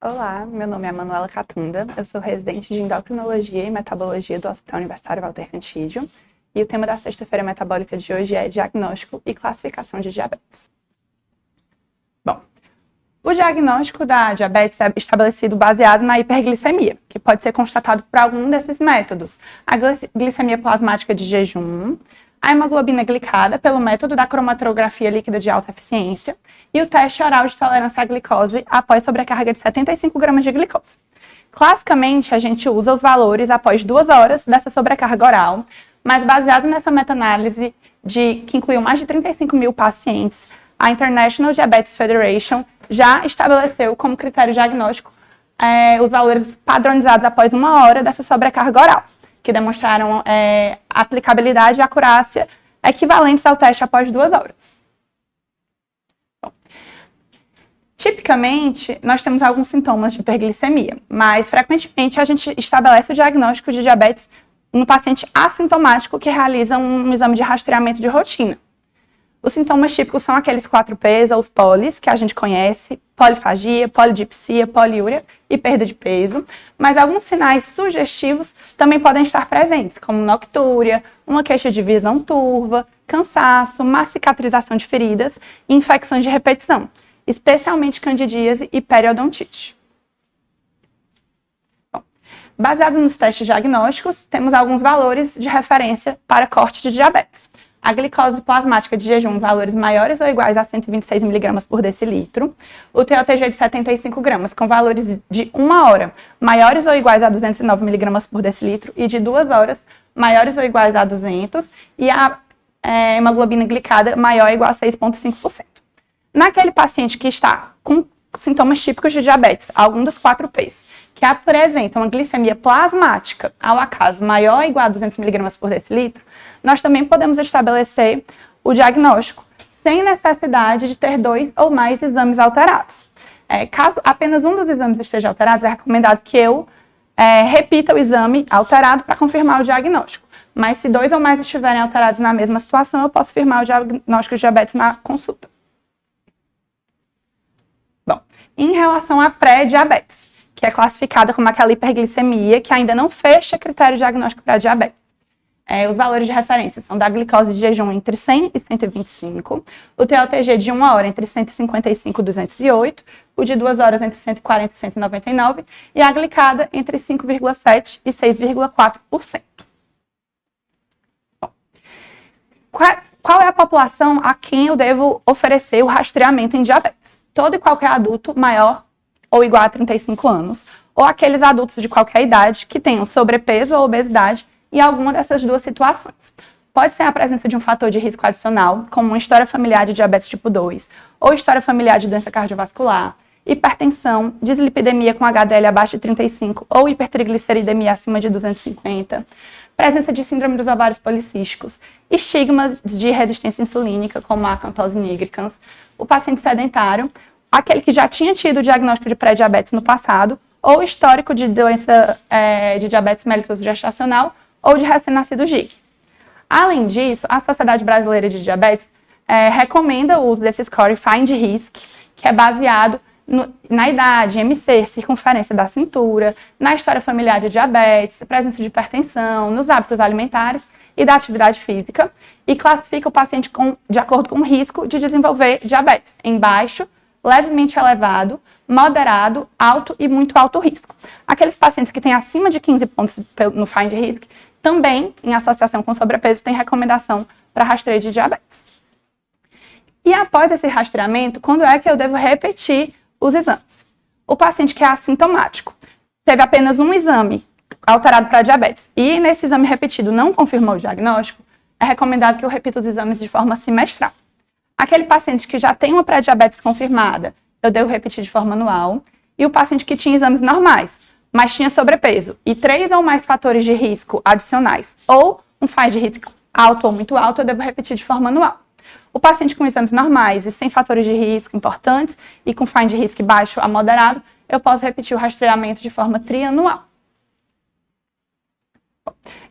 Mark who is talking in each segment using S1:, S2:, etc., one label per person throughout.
S1: Olá, meu nome é Manuela Catunda, eu sou residente de Endocrinologia e Metabologia do Hospital Universitário Walter Cantídio e o tema da sexta-feira metabólica de hoje é diagnóstico e classificação de diabetes. Bom, o diagnóstico da diabetes é estabelecido baseado na hiperglicemia, que pode ser constatado por algum desses métodos: a glicemia plasmática de jejum, a hemoglobina glicada pelo método da cromatografia líquida de alta eficiência e o teste oral de tolerância à glicose após sobrecarga de 75 gramas de glicose. Classicamente, a gente usa os valores após 2 horas dessa sobrecarga oral, mas baseado nessa meta-análise que incluiu mais de 35 mil pacientes, a International Diabetes Federation já estabeleceu como critério diagnóstico os valores padronizados após 1 hora dessa sobrecarga oral, que demonstraram aplicabilidade e acurácia equivalentes ao teste após 2 horas. Bom, tipicamente, nós temos alguns sintomas de hiperglicemia, mas frequentemente a gente estabelece o diagnóstico de diabetes no paciente assintomático que realiza um exame de rastreamento de rotina. Os sintomas típicos são aqueles 4 Ps, ou os polis, que a gente conhece: polifagia, polidipsia, poliúria e perda de peso, mas alguns sinais sugestivos também podem estar presentes, como noctúria, uma queixa de visão turva, cansaço, má cicatrização de feridas e infecções de repetição, especialmente candidíase e periodontite. Bom, baseado nos testes diagnósticos, temos alguns valores de referência para corte de diabetes. A glicose plasmática de jejum em valores maiores ou iguais a 126 mg por decilitro. O TOTG de 75 gramas com valores de 1 hora maiores ou iguais a 209 mg por decilitro e de 2 horas maiores ou iguais a 200. E a hemoglobina glicada maior ou igual a 6,5%. Naquele paciente que está com sintomas típicos de diabetes, algum dos 4 Ps, que apresenta uma glicemia plasmática, ao acaso, maior ou igual a 200 mg por decilitro, nós também podemos estabelecer o diagnóstico sem necessidade de ter 2 ou mais exames alterados. Caso apenas um dos exames esteja alterado, é recomendado que eu repita o exame alterado para confirmar o diagnóstico. Mas se 2 ou mais estiverem alterados na mesma situação, eu posso firmar o diagnóstico de diabetes na consulta. Bom, em relação à pré-diabetes, que é classificada como aquela hiperglicemia que ainda não fecha critério diagnóstico para diabetes. Os valores de referência são da glicose de jejum entre 100 e 125, o TOTG de 1 hora entre 155 e 208, o de 2 horas entre 140 e 199 e a glicada entre 5,7% e 6,4%. Qual é a população a quem eu devo oferecer o rastreamento em diabetes? Todo e qualquer adulto maior ou igual a 35 anos, ou aqueles adultos de qualquer idade que tenham sobrepeso ou obesidade e alguma dessas duas situações. Pode ser a presença de um fator de risco adicional, como uma história familiar de diabetes tipo 2, ou história familiar de doença cardiovascular, hipertensão, dislipidemia com HDL abaixo de 35 ou hipertrigliceridemia acima de 250, presença de síndrome dos ovários policísticos, estigmas de resistência insulínica, como a acantose nigricans, o paciente sedentário, aquele que já tinha tido o diagnóstico de pré-diabetes no passado, ou histórico de doença de diabetes mellitus gestacional, ou de recém-nascido GIG. Além disso, a Sociedade Brasileira de Diabetes recomenda o uso desse score FIND-RISC, que é baseado na idade, MC, circunferência da cintura, na história familiar de diabetes, presença de hipertensão, nos hábitos alimentares e da atividade física, e classifica o paciente de acordo com o risco de desenvolver diabetes em baixo, levemente elevado, moderado, alto e muito alto risco. Aqueles pacientes que têm acima de 15 pontos no FIND-RISC também, em associação com sobrepeso, tem recomendação para rastreio de diabetes. E após esse rastreamento, quando é que eu devo repetir os exames? O paciente que é assintomático, teve apenas um exame alterado para diabetes e nesse exame repetido não confirmou o diagnóstico, é recomendado que eu repita os exames de forma semestral. Aquele paciente que já tem uma pré-diabetes confirmada, eu devo repetir de forma anual. E o paciente que tinha exames normais, mas tinha sobrepeso e 3 ou mais fatores de risco adicionais, ou um FIND-RISC alto ou muito alto, eu devo repetir de forma anual. O paciente com exames normais e sem fatores de risco importantes e com FIND-RISC baixo a moderado, eu posso repetir o rastreamento de forma trianual.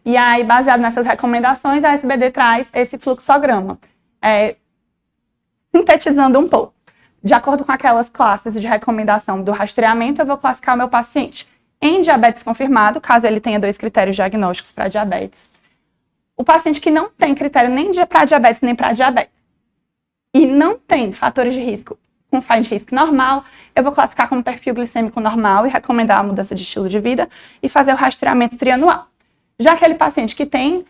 S1: E aí, baseado nessas recomendações, a SBD traz esse fluxograma. Sintetizando um pouco. de acordo com aquelas classes de recomendação do rastreamento, eu vou classificar o meu paciente em diabetes confirmado, caso ele tenha 2 critérios diagnósticos para diabetes. O paciente que não tem critério nem para diabetes nem para diabetes e não tem fatores de risco com faixa de risco normal, eu vou classificar como perfil glicêmico normal e recomendar a mudança de estilo de vida e fazer o rastreamento trianual. Já aquele paciente que tem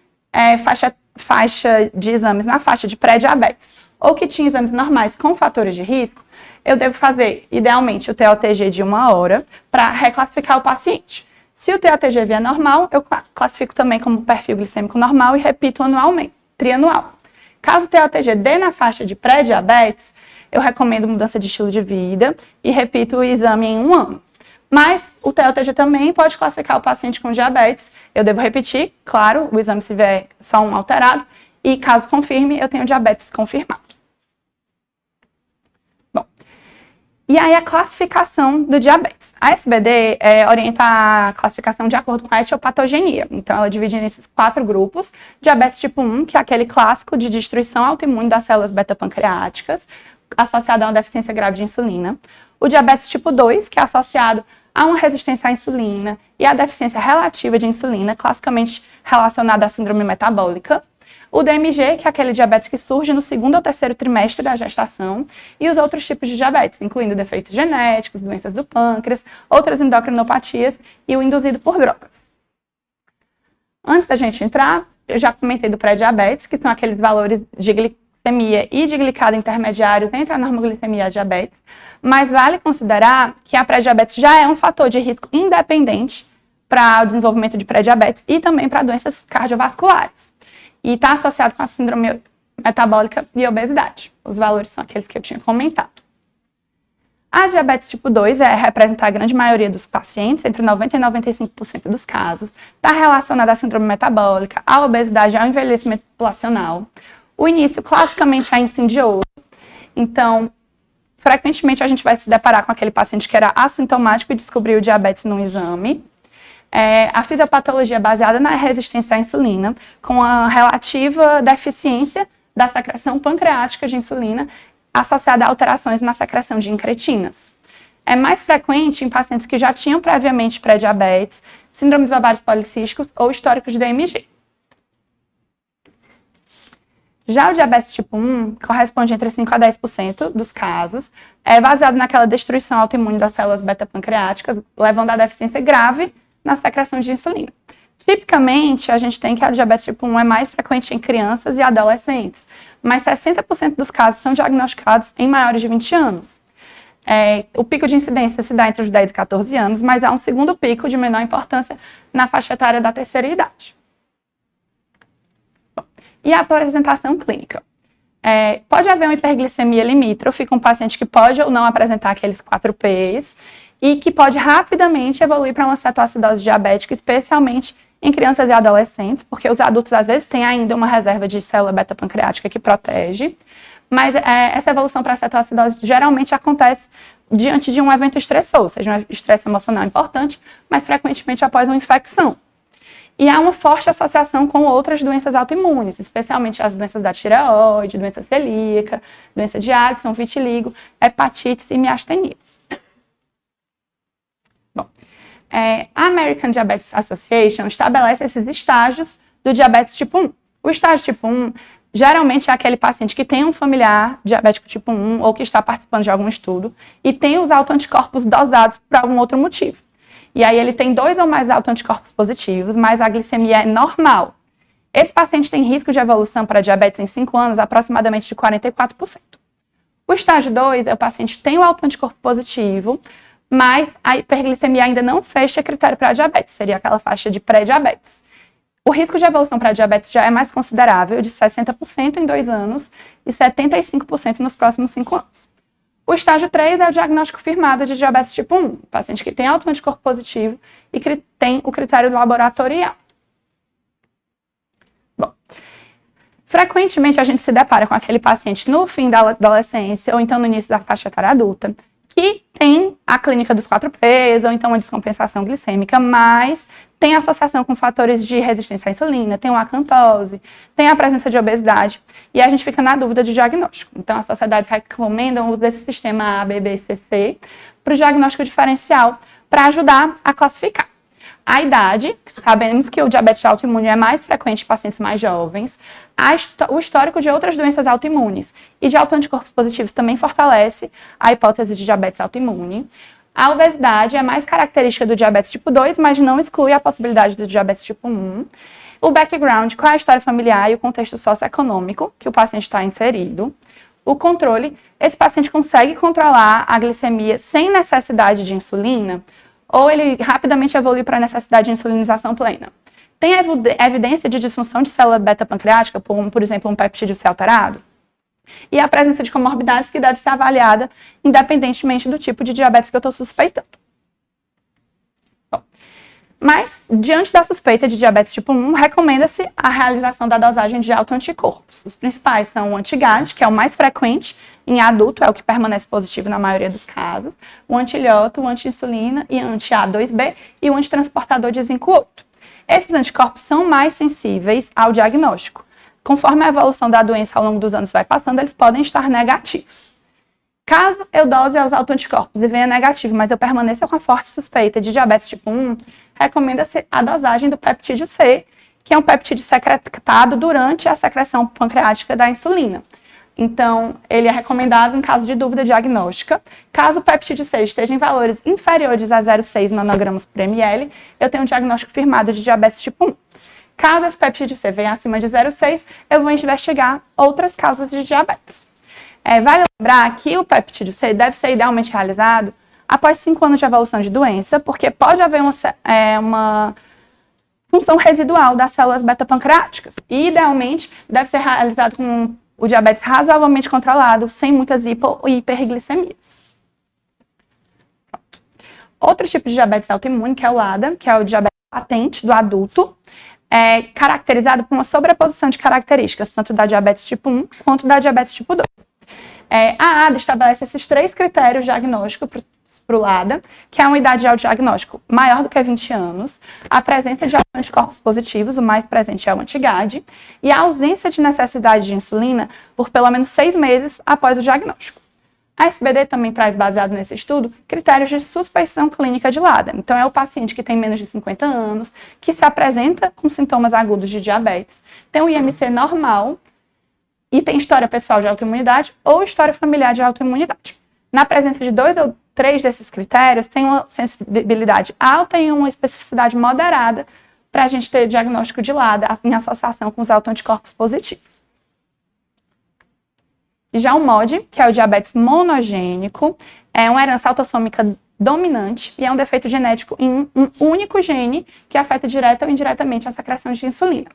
S1: faixa de exames na faixa de pré-diabetes ou que tinha exames normais com fatores de risco, eu devo fazer, idealmente, o TOTG de 1 hora para reclassificar o paciente. Se o TOTG vier normal, eu classifico também como perfil glicêmico normal e repito anualmente, trianual. Caso o TOTG dê na faixa de pré-diabetes, eu recomendo mudança de estilo de vida e repito o exame em 1 ano. Mas o TOTG também pode classificar o paciente com diabetes. Eu devo repetir, claro, o exame se vier só um alterado. E caso confirme, eu tenho diabetes confirmado. Bom, e aí a classificação do diabetes. A SBD orienta a classificação de acordo com a etiopatogenia. Então, ela divide nesses 4 grupos. Diabetes tipo 1, que é aquele clássico de destruição autoimune das células beta-pancreáticas, associado a uma deficiência grave de insulina. O diabetes tipo 2, que é associado a uma resistência à insulina e à deficiência relativa de insulina, classicamente relacionada à síndrome metabólica. O DMG, que é aquele diabetes que surge no 2º ou 3º trimestre da gestação, e os outros tipos de diabetes, incluindo defeitos genéticos, doenças do pâncreas, outras endocrinopatias e o induzido por drogas. Antes da gente entrar, eu já comentei do pré-diabetes, que são aqueles valores de glicemia e de glicada intermediários entre a normoglicemia e a diabetes, mas vale considerar que a pré-diabetes já é um fator de risco independente para o desenvolvimento de pré-diabetes e também para doenças cardiovasculares. E está associado com a síndrome metabólica e obesidade. Os valores são aqueles que eu tinha comentado. A diabetes tipo 2 representa a grande maioria dos pacientes, entre 90% e 95% dos casos, está relacionada à síndrome metabólica, à obesidade e ao envelhecimento populacional. O início, classicamente, é insidioso. Então, frequentemente, a gente vai se deparar com aquele paciente que era assintomático e descobriu o diabetes no exame. A fisiopatologia é baseada na resistência à insulina, com a relativa deficiência da secreção pancreática de insulina, associada a alterações na secreção de incretinas. É mais frequente em pacientes que já tinham previamente pré-diabetes, síndrome dos ovários policísticos ou históricos de DMG. Já o diabetes tipo 1 corresponde entre 5% a 10% dos casos, é baseado naquela destruição autoimune das células beta-pancreáticas, levando a deficiência grave na secreção de insulina. Tipicamente, a gente tem que a diabetes tipo 1 é mais frequente em crianças e adolescentes, mas 60% dos casos são diagnosticados em maiores de 20 anos. O pico de incidência se dá entre os 10 e 14 anos, mas há um segundo pico de menor importância na faixa etária da terceira idade. E a apresentação clínica. Pode haver uma hiperglicemia limítrofe com um paciente que pode ou não apresentar aqueles 4 Ps e que pode rapidamente evoluir para uma cetoacidose diabética, especialmente em crianças e adolescentes, porque os adultos às vezes têm ainda uma reserva de célula beta-pancreática que protege, mas essa evolução para a cetoacidose geralmente acontece diante de um evento estressor, ou seja, um estresse emocional importante, mas frequentemente após uma infecção. E há uma forte associação com outras doenças autoimunes, especialmente as doenças da tireoide, doença celíaca, doença de Addison, vitiligo, hepatite e miastenia. Bom, a American Diabetes Association estabelece esses estágios do diabetes tipo 1. O estágio tipo 1 geralmente é aquele paciente que tem um familiar diabético tipo 1 ou que está participando de algum estudo e tem os autoanticorpos dosados por algum outro motivo. E aí ele tem 2 ou mais autoanticorpos positivos, mas a glicemia é normal. Esse paciente tem risco de evolução para diabetes em 5 anos aproximadamente de 44%. O estágio 2 é o paciente que tem o autoanticorpo positivo, mas a hiperglicemia ainda não fecha critério para diabetes, seria aquela faixa de pré-diabetes. O risco de evolução para diabetes já é mais considerável, de 60% em 2 anos e 75% nos próximos 5 anos. O estágio 3 é o diagnóstico firmado de diabetes tipo 1, paciente que tem autoanticorpo positivo e que tem o critério laboratorial. Bom, frequentemente a gente se depara com aquele paciente no fim da adolescência ou então no início da faixa etária adulta, que tem a clínica dos 4Ps, ou então uma descompensação glicêmica, mas tem associação com fatores de resistência à insulina, tem uma acantose, tem a presença de obesidade, e a gente fica na dúvida de diagnóstico. Então, as sociedades recomendam o uso desse sistema ABBCC para o diagnóstico diferencial, para ajudar a classificar. A idade, sabemos que o diabetes autoimune é mais frequente em pacientes mais jovens, o histórico de outras doenças autoimunes e de autoanticorpos positivos também fortalece a hipótese de diabetes autoimune. A obesidade é mais característica do diabetes tipo 2, mas não exclui a possibilidade do diabetes tipo 1. O background, qual é a história familiar e o contexto socioeconômico que o paciente está inserido. O controle, esse paciente consegue controlar a glicemia sem necessidade de insulina, ou ele rapidamente evolui para a necessidade de insulinização plena. Tem evidência de disfunção de célula beta-pancreática, por exemplo, um peptídeo C alterado? E a presença de comorbidades que deve ser avaliada independentemente do tipo de diabetes que eu estou suspeitando. Bom, mas, diante da suspeita de diabetes tipo 1, recomenda-se a realização da dosagem de autoanticorpos. Os principais são o anti-GAD, que é o mais frequente em adulto, é o que permanece positivo na maioria dos casos, o anti-ilhoto, o anti-insulina e anti-A2B e o antitransportador de zinco 8. Esses anticorpos são mais sensíveis ao diagnóstico. Conforme a evolução da doença ao longo dos anos vai passando, eles podem estar negativos. Caso eu dose aos autoanticorpos e venha negativo, mas eu permaneça com a forte suspeita de diabetes tipo 1, recomenda-se a dosagem do peptídeo C, que é um peptídeo secretado durante a secreção pancreática da insulina. Então, ele é recomendado em caso de dúvida diagnóstica. Caso o peptídeo C esteja em valores inferiores a 0,6 nanogramas por ml, eu tenho um diagnóstico firmado de diabetes tipo 1. Caso esse peptídeo C venha acima de 0,6, eu vou investigar outras causas de diabetes. Vale lembrar que o peptídeo C deve ser idealmente realizado após 5 anos de evolução de doença, porque pode haver uma função residual das células beta-pancreáticas. E, idealmente, deve ser realizado com o diabetes razoavelmente controlado, sem muitas hipo e hiperglicemias. Outro tipo de diabetes autoimune, que é o LADA, que é o diabetes latente do adulto, é caracterizado por uma sobreposição de características, tanto da diabetes tipo 1 quanto da diabetes tipo 2. A ADA estabelece esses 3 critérios diagnósticos para o LADA, que é uma idade de diagnóstico maior do que 20 anos, a presença de anticorpos positivos, o mais presente é o anti-GAD, e a ausência de necessidade de insulina por pelo menos 6 meses após o diagnóstico. A SBD também traz, baseado nesse estudo, critérios de suspeição clínica de LADA. Então, é o paciente que tem menos de 50 anos, que se apresenta com sintomas agudos de diabetes, tem um IMC normal e tem história pessoal de autoimunidade ou história familiar de autoimunidade. Na presença de 2 ou 3 desses critérios, tem uma sensibilidade alta e uma especificidade moderada para a gente ter diagnóstico de LADA em associação com os autoanticorpos positivos. Já o MOD, que é o diabetes monogênico, é uma herança autossômica dominante e é um defeito genético em um único gene que afeta direta ou indiretamente a secreção de insulina.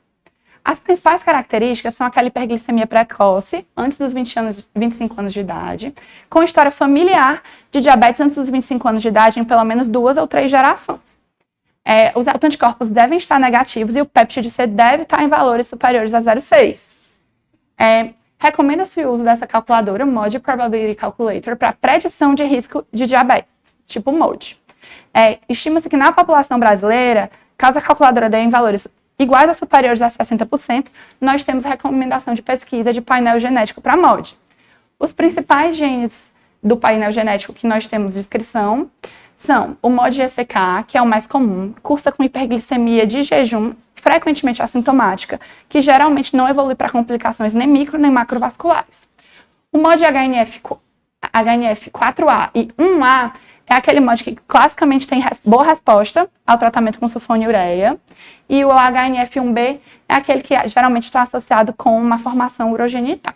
S1: As principais características são aquela hiperglicemia precoce, antes dos 25 anos de idade, com história familiar de diabetes antes dos 25 anos de idade em pelo menos 2 ou 3 gerações. Os autoanticorpos devem estar negativos e o peptídeo C deve estar em valores superiores a 0,6. Recomenda-se o uso dessa calculadora, MOD Probability Calculator, para predição de risco de diabetes, tipo MOD. Estima-se que na população brasileira, caso a calculadora dê em valores iguais ou superiores a 60%, nós temos recomendação de pesquisa de painel genético para MOD. Os principais genes do painel genético que nós temos descrição são o MOD-ECK, que é o mais comum, cursa com hiperglicemia de jejum, frequentemente assintomática, que geralmente não evolui para complicações nem micro nem macrovasculares. O MOD-HNF4A e 1A é aquele MOD que classicamente tem boa resposta ao tratamento com sulfonilureia, e o HNF1B é aquele que geralmente está associado com uma formação urogenital.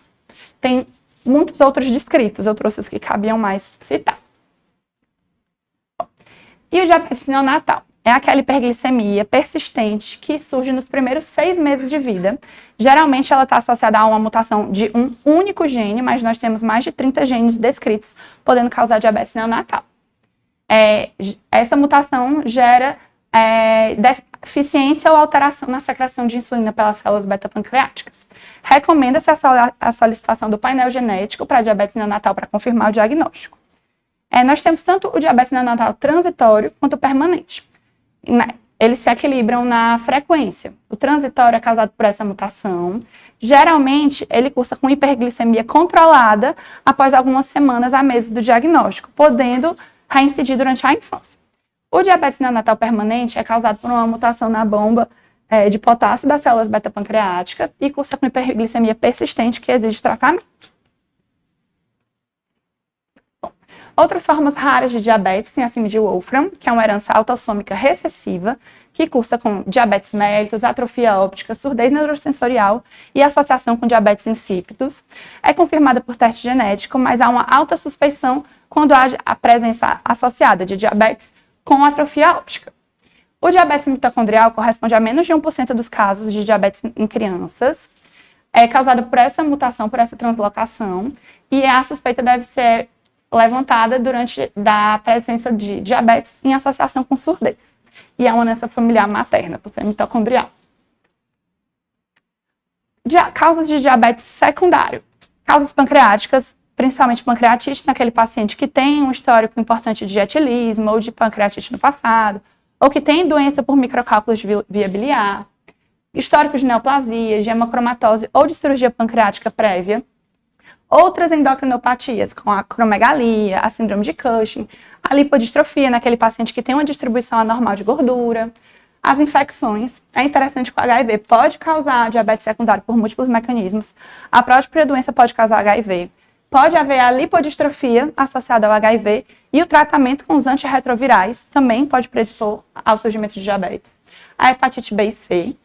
S1: Tem muitos outros descritos, eu trouxe os que cabiam mais citar. E o diabetes neonatal é aquela hiperglicemia persistente que surge nos primeiros 6 meses de vida. Geralmente ela está associada a uma mutação de um único gene, mas nós temos mais de 30 genes descritos podendo causar diabetes neonatal. Essa mutação gera deficiência ou alteração na secreção de insulina pelas células beta-pancreáticas. Recomenda-se a solicitação do painel genético para diabetes neonatal para confirmar o diagnóstico. Nós temos tanto o diabetes neonatal transitório quanto o permanente. Eles se equilibram na frequência. O transitório é causado por essa mutação. Geralmente, ele cursa com hiperglicemia controlada após algumas semanas a meses do diagnóstico, podendo reincidir durante a infância. O diabetes neonatal permanente é causado por uma mutação na bomba de potássio das células beta-pancreáticas e cursa com hiperglicemia persistente que exige tratamento. Outras formas raras de diabetes têm a síndrome de Wolfram, que é uma herança autossômica recessiva, que cursa com diabetes mellitus, atrofia óptica, surdez neurosensorial e associação com diabetes insípidos. É confirmada por teste genético, mas há uma alta suspeição quando há a presença associada de diabetes com atrofia óptica. O diabetes mitocondrial corresponde a menos de 1% dos casos de diabetes em crianças. É causado por essa mutação, por essa translocação, e a suspeita deve ser levantada durante a presença de diabetes em associação com surdez. E é uma doença familiar materna, por ser mitocondrial. Causas de diabetes secundário. Causas pancreáticas, principalmente pancreatite naquele paciente que tem um histórico importante de etilismo ou de pancreatite no passado, ou que tem doença por microcálculos de via biliar, histórico de neoplasia, de hemocromatose ou de cirurgia pancreática prévia. Outras endocrinopatias, com a acromegalia, a síndrome de Cushing, a lipodistrofia naquele paciente que tem uma distribuição anormal de gordura, as infecções. É interessante que o HIV pode causar diabetes secundário por múltiplos mecanismos. A própria doença pode causar HIV. Pode haver a lipodistrofia associada ao HIV e o tratamento com os antirretrovirais também pode predispor ao surgimento de diabetes. A hepatite B e C.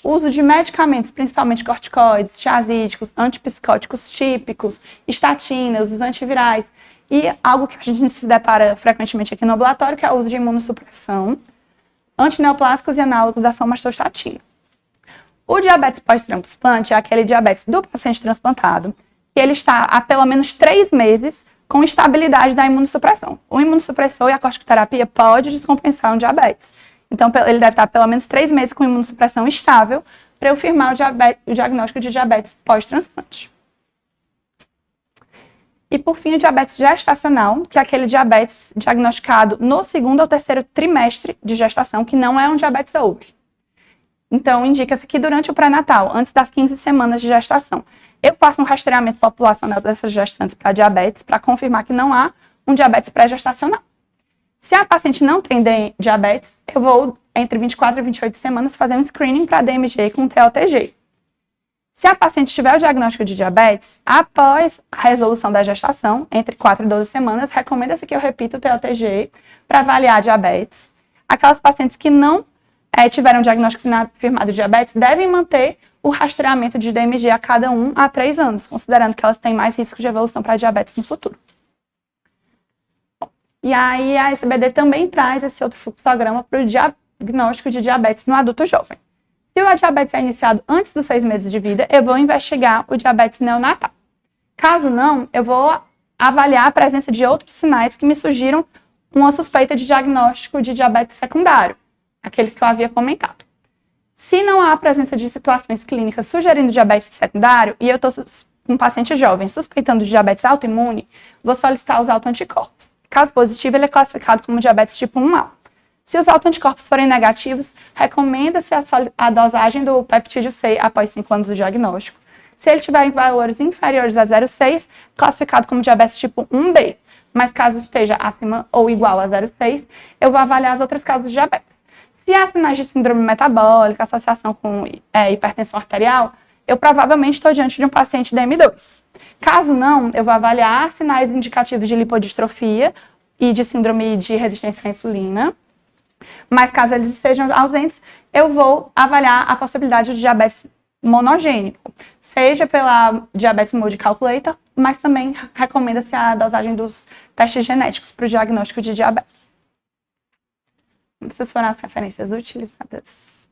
S1: O uso de medicamentos, principalmente corticoides, tiazídicos, antipsicóticos típicos, estatinas, os antivirais, e algo que a gente se depara frequentemente aqui no ambulatório, que é o uso de imunossupressão, antineoplásicos e análogos da somatostatina. O diabetes pós-transplante é aquele diabetes do paciente transplantado, que ele está há pelo menos 3 meses com estabilidade da imunossupressão. O imunossupressor e a corticoterapia pode descompensar um diabetes. Então, ele deve estar pelo menos 3 meses com imunossupressão estável para eu firmar o diagnóstico de diabetes pós-transplante. E, por fim, o diabetes gestacional, que é aquele diabetes diagnosticado no 2º ou 3º trimestre de gestação, que não é um diabetes ouve. Então, indica-se que durante o pré-natal, antes das 15 semanas de gestação, eu faço um rastreamento populacional dessas gestantes para diabetes, para confirmar que não há um diabetes pré-gestacional. Se a paciente não tem diabetes, eu vou, entre 24 e 28 semanas, fazer um screening para DMG com TOTG. Se a paciente tiver o diagnóstico de diabetes, após a resolução da gestação, entre 4 e 12 semanas, recomenda-se que eu repita o TOTG para avaliar a diabetes. Aquelas pacientes que não tiveram diagnóstico firmado de diabetes devem manter o rastreamento de DMG a cada 1 a 3 anos, considerando que elas têm mais risco de evolução para diabetes no futuro. E aí a SBD também traz esse outro fluxograma para o diagnóstico de diabetes no adulto jovem. Se o diabetes é iniciado antes dos 6 meses de vida, eu vou investigar o diabetes neonatal. Caso não, eu vou avaliar a presença de outros sinais que me sugiram uma suspeita de diagnóstico de diabetes secundário, aqueles que eu havia comentado. Se não há a presença de situações clínicas sugerindo diabetes secundário, e eu estou com um paciente jovem suspeitando de diabetes autoimune, vou solicitar os autoanticorpos. Caso positivo, ele é classificado como diabetes tipo 1A. Se os autoanticorpos forem negativos, recomenda-se a dosagem do peptídeo C após 5 anos do diagnóstico. Se ele tiver em valores inferiores a 0,6, classificado como diabetes tipo 1B. Mas caso esteja acima ou igual a 0,6, eu vou avaliar as outras causas de diabetes. Se há sinais de síndrome metabólica, associação com hipertensão arterial, eu provavelmente estou diante de um paciente DM2. Caso não, eu vou avaliar sinais indicativos de lipodistrofia e de síndrome de resistência à insulina. Mas caso eles estejam ausentes, eu vou avaliar a possibilidade de diabetes monogênico, seja pela diabetes mode calculator, mas também recomenda-se a dosagem dos testes genéticos para o diagnóstico de diabetes. Essas foram as referências utilizadas.